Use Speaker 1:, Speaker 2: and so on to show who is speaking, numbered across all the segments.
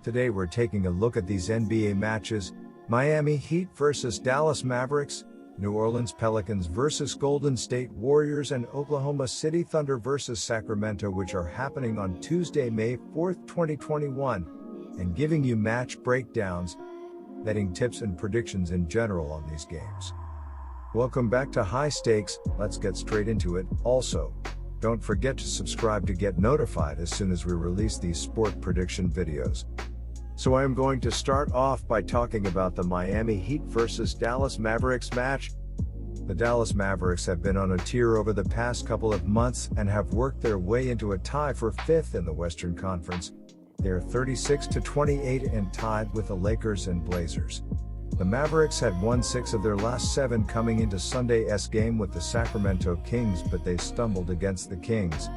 Speaker 1: Today we're taking a look at these NBA matches: Miami Heat versus Dallas Mavericks, New Orleans Pelicans versus Golden State Warriors, and Oklahoma City Thunder versus Sacramento, which are happening on Tuesday, May 4th, 2021, and giving you match breakdowns, betting tips and predictions in general on these games. Welcome back to High Stakes. Let's get straight into it. Also, don't forget to subscribe to get notified as soon as we release these sport prediction videos. So I am going to start off by talking about the Miami Heat versus Dallas Mavericks match. The Dallas Mavericks have been on a tear over the past couple of months and have worked their way into a tie for 5th in the Western Conference. They are 36-28 and tied with the Lakers and Blazers. The Mavericks had won 6 of their last 7 coming into Sunday's game with the Sacramento Kings, but they stumbled against the Kings.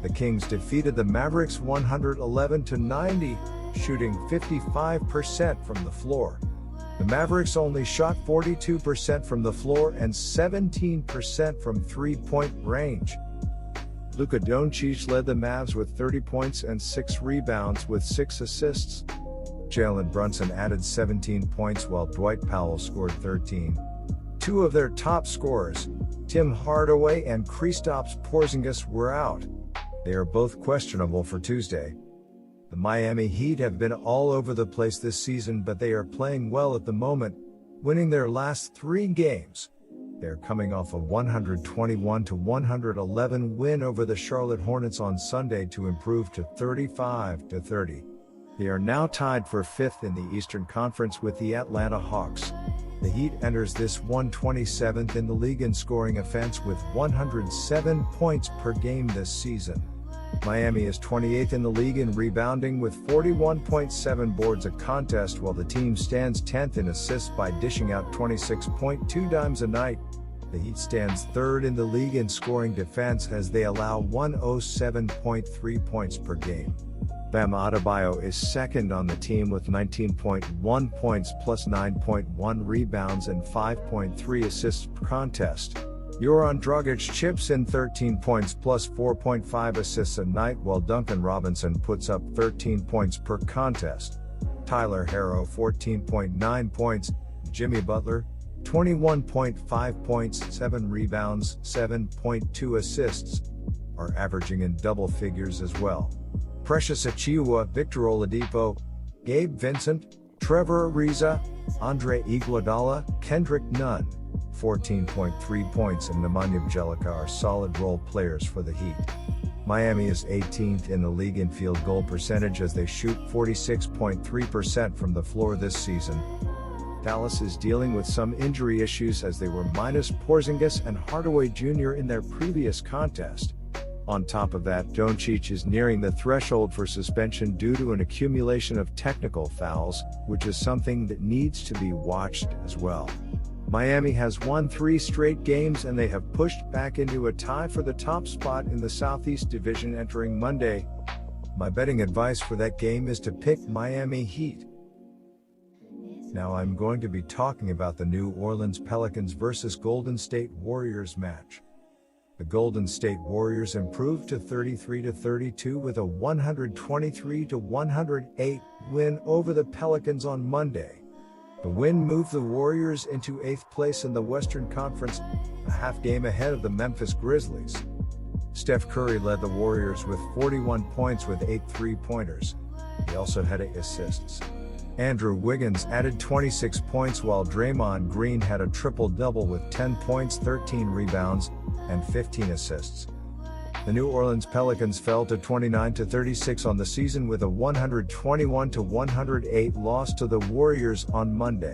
Speaker 1: The Kings defeated the Mavericks 111-90, shooting 55% from the floor. The Mavericks only shot 42% from the floor and 17% from three-point range. Luka Doncic led the Mavs with 30 points and 6 rebounds with 6 assists. Jalen Brunson added 17 points while Dwight Powell scored 13. Two of their top scorers, Tim Hardaway and Kristaps Porzingis, were out. They are both questionable for Tuesday. The Miami Heat have been all over the place this season, but they are playing well at the moment, winning their last 3 games. They are coming off a 121-111 win over the Charlotte Hornets on Sunday to improve to 35-30. They are now tied for 5th in the Eastern Conference with the Atlanta Hawks. The Heat enters this one 27th in the league in scoring offense with 107 points per game this season. Miami is 28th in the league in rebounding with 41.7 boards a contest, while the team stands 10th in assists by dishing out 26.2 dimes a night. The Heat stands 3rd in the league in scoring defense as they allow 107.3 points per game. Bam Adebayo is 2nd on the team with 19.1 points plus 9.1 rebounds and 5.3 assists per contest. Goran Dragic chips in 13 points plus 4.5 assists a night, while Duncan Robinson puts up 13 points per contest. Tyler Herro 14.9 points, Jimmy Butler 21.5 points, 7 rebounds, 7.2 assists, are averaging in double figures as well. Precious Achiuwa, Victor Oladipo, Gabe Vincent, Trevor Ariza, Andre Iguodala, Kendrick Nunn, 14.3 points, and Nemanja Bjelica are solid role players for the Heat. Miami is 18th in the league in field goal percentage as they shoot 46.3% from the floor this season. Dallas is dealing with some injury issues as they were minus Porzingis and Hardaway Jr. in their previous contest. On top of that, Doncic is nearing the threshold for suspension due to an accumulation of technical fouls, which is something that needs to be watched as well. Miami has won 3 straight games and they have pushed back into a tie for the top spot in the Southeast Division entering Monday. My betting advice for that game is to pick Miami Heat. Now I'm going to be talking about the New Orleans Pelicans versus Golden State Warriors match. The Golden State Warriors improved to 33-32 with a 123-108 win over the Pelicans on Monday. The win moved the Warriors into 8th place in the Western Conference, a half game ahead of the Memphis Grizzlies. Steph Curry led the Warriors with 41 points with 8 3-pointers. He also had 8 assists. Andrew Wiggins added 26 points while Draymond Green had a triple-double with 10 points, 13 rebounds, and 15 assists. The New Orleans Pelicans fell to 29-36 on the season with a 121-108 loss to the Warriors on Monday.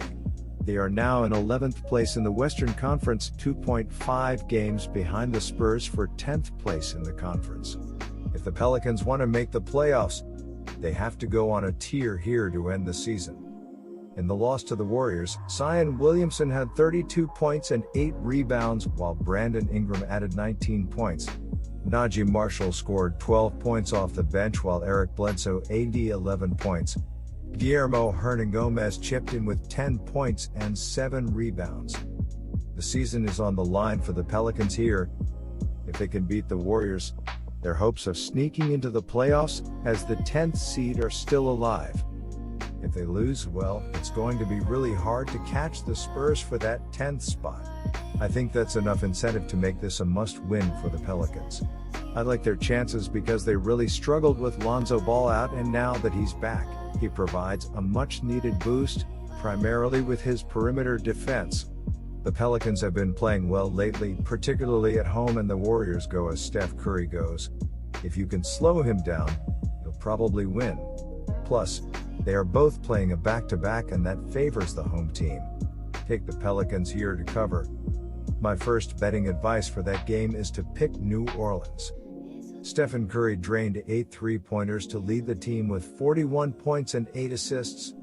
Speaker 1: They are now in 11th place in the Western Conference, 2.5 games behind the Spurs for 10th place in the conference. If the Pelicans want to make the playoffs, they have to go on a tear here to end the season. In the loss to the Warriors, Zion Williamson had 32 points and 8 rebounds, while Brandon Ingram added 19 points. Najee Marshall scored 12 points off the bench while Eric Bledsoe added 11 points. Guillermo Hernan-Gomez chipped in with 10 points and 7 rebounds. The season is on the line for the Pelicans here. If they can beat the Warriors, their hopes of sneaking into the playoffs as the 10th seed are still alive. If they lose, well, it's going to be really hard to catch the Spurs for that 10th spot. I think that's enough incentive to make this a must-win for the Pelicans. I like their chances because they really struggled with Lonzo Ball out, and now that he's back, he provides a much-needed boost, primarily with his perimeter defense. The Pelicans have been playing well lately, particularly at home, and the Warriors go as Steph Curry goes. If you can slow him down, you'll probably win. Plus, they are both playing a back-to-back, and that favors the home team. Take the Pelicans here to cover. My first betting advice for that game is to pick New Orleans. Stephen Curry drained 8 3-pointers to lead the team with 41 points and 8 assists.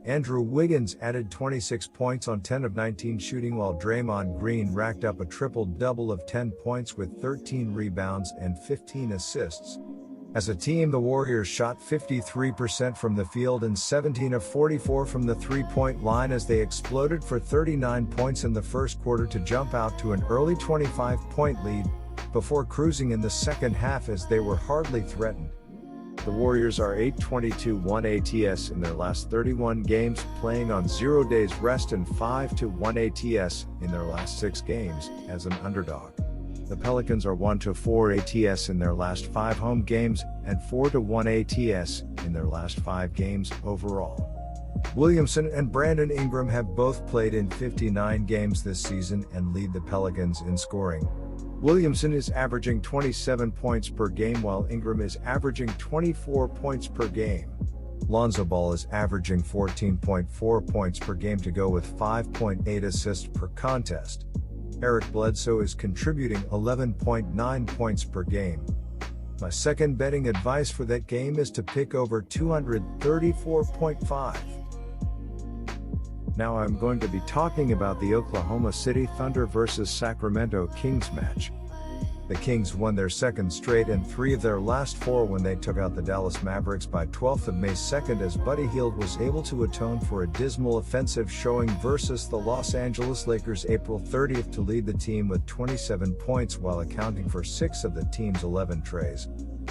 Speaker 1: Andrew Wiggins added 26 points on 10 of 19 shooting, while Draymond Green racked up a triple-double of 10 points with 13 rebounds and 15 assists. As a team, the Warriors shot 53% from the field and 17 of 44 from the three-point line as they exploded for 39 points in the first quarter to jump out to an early 25-point lead, before cruising in the second half as they were hardly threatened. The Warriors are 8-22-1 ATS in their last 31 games, playing on 0 days rest, and 5-1 ATS in their last 6 games as an underdog. The Pelicans are 1-4 ATS in their last 5 home games, and 4-1 ATS in their last 5 games overall. Williamson and Brandon Ingram have both played in 59 games this season and lead the Pelicans in scoring. Williamson is averaging 27 points per game, while Ingram is averaging 24 points per game. Lonzo Ball is averaging 14.4 points per game to go with 5.8 assists per contest. Eric Bledsoe is contributing 11.9 points per game. My second betting advice for that game is to pick over 234.5. Now I'm going to be talking about the Oklahoma City Thunder versus Sacramento Kings match. The Kings won their second straight and 3 of their last 4 when they took out the Dallas Mavericks by 12th of May 2nd, as Buddy Hield was able to atone for a dismal offensive showing versus the Los Angeles Lakers April 30th to lead the team with 27 points while accounting for 6 of the team's 11 trays.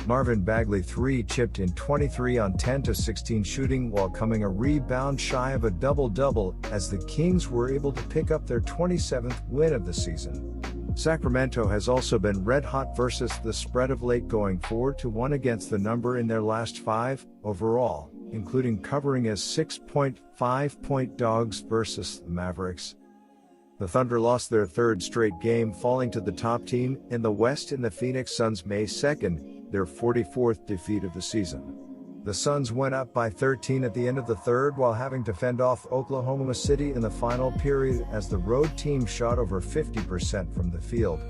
Speaker 1: Marvin Bagley 3 chipped in 23 on 10-16 shooting while coming a rebound shy of a double-double, as the Kings were able to pick up their 27th win of the season. Sacramento has also been red-hot versus the spread of late, going 4-1 against the number in their last 5 overall, including covering as 6.5-point dogs versus the Mavericks. The Thunder lost their 3rd straight game, falling to the top team in the West in the Phoenix Suns May 2nd, their 44th defeat of the season. The Suns went up by 13 at the end of the 3rd while having to fend off Oklahoma City in the final period, as the road team shot over 50% from the field.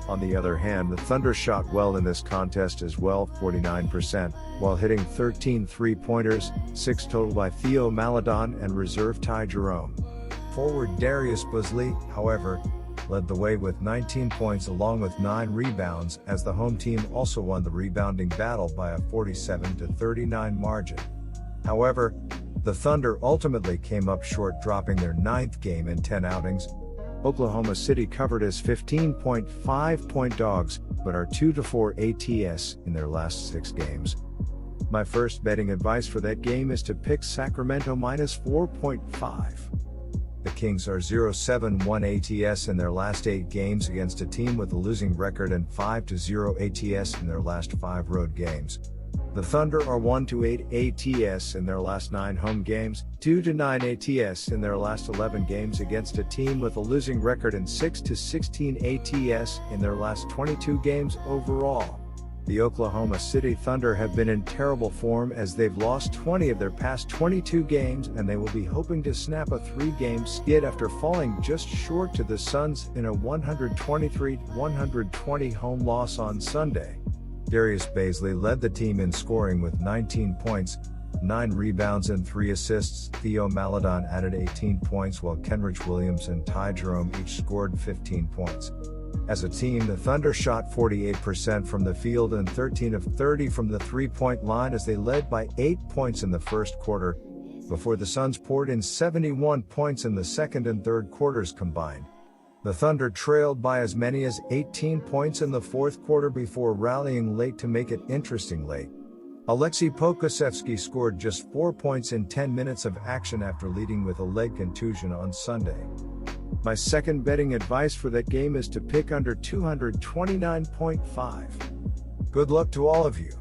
Speaker 1: On the other hand, the Thunder shot well in this contest as well, 49%, while hitting 13 3-pointers, 6 total by Theo Maledon and reserve Ty Jerome. Forward Darius Bazley, however, led the way with 19 points along with 9 rebounds, as the home team also won the rebounding battle by a 47-39 margin. However, the Thunder ultimately came up short, dropping their 9th game in 10 outings. Oklahoma City covered as 15.5-point dogs, but are 2-4 ATS in their last 6 games. My first betting advice for that game is to pick Sacramento minus 4.5. The Kings are 0-7-1 ATS in their last 8 games against a team with a losing record, and 5-0 ATS in their last 5 road games. The Thunder are 1-8 ATS in their last 9 home games, 2-9 ATS in their last 11 games against a team with a losing record, and 6-16 ATS in their last 22 games overall. The Oklahoma City Thunder have been in terrible form as they've lost 20 of their past 22 games, and they will be hoping to snap a 3-game skid after falling just short to the Suns in a 123-120 home loss on Sunday. Darius Bazley led the team in scoring with 19 points, 9 rebounds and 3 assists. Theo Maledon added 18 points, while Kenrich Williams and Ty Jerome each scored 15 points. As a team, the Thunder shot 48% from the field and 13 of 30 from the 3-point line as they led by 8 points in the first quarter, before the Suns poured in 71 points in the second and third quarters combined. The Thunder trailed by as many as 18 points in the fourth quarter before rallying late to make it interesting late. Alexei Pokusevsky scored just 4 points in 10 minutes of action after leading with a leg contusion on Sunday. My second betting advice for that game is to pick under 229.5. Good luck to all of you.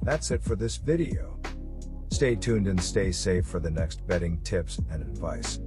Speaker 1: That's it for this video. Stay tuned and stay safe for the next betting tips and advice.